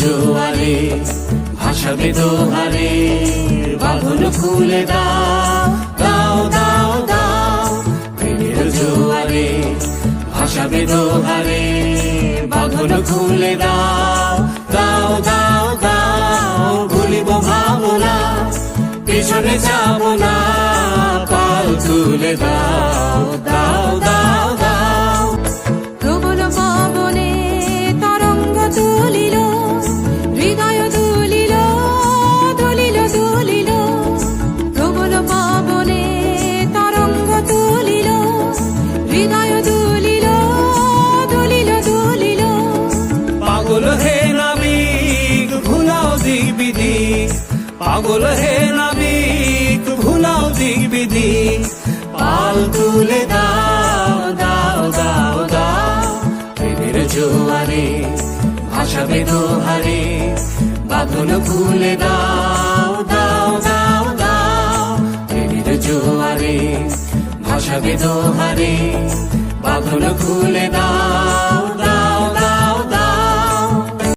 জোয়ারে ভাসাবে দোহারে, বাঁধন খুলে দাও দাও দাও দাও। প্রেমের জোয়ারে ভাসাবে দোহারে, বাঁধন খুলে দাও দাও দাও দাও। ভুলিব ভাবনা, পিছনে যাব না, পাল তুলে দাও দাও দাও দাও। প্রবল পবনে তরঙ্গ তুলিল, হৃদয় দুলিল দুলিল দুলিল। প্রবল পবনে তরঙ্গ তুলিল, হৃদয় দুলিল দুলিল দুলিল। পাগল হে নাবিক ভুলাও দিক বিদিক, পাগল হে নাবিক ভুলাও দিক বিদিক। পাল তুলে দাও দাও দাও দাও। প্রেমের জোয়ারে ভাসাবে দোহারে, বাঁধন খুলে দাও দাও দাও দাও। প্রেমের জোয়ারে ভাসাবে দোহারে, বাঁধন খুলে দাও।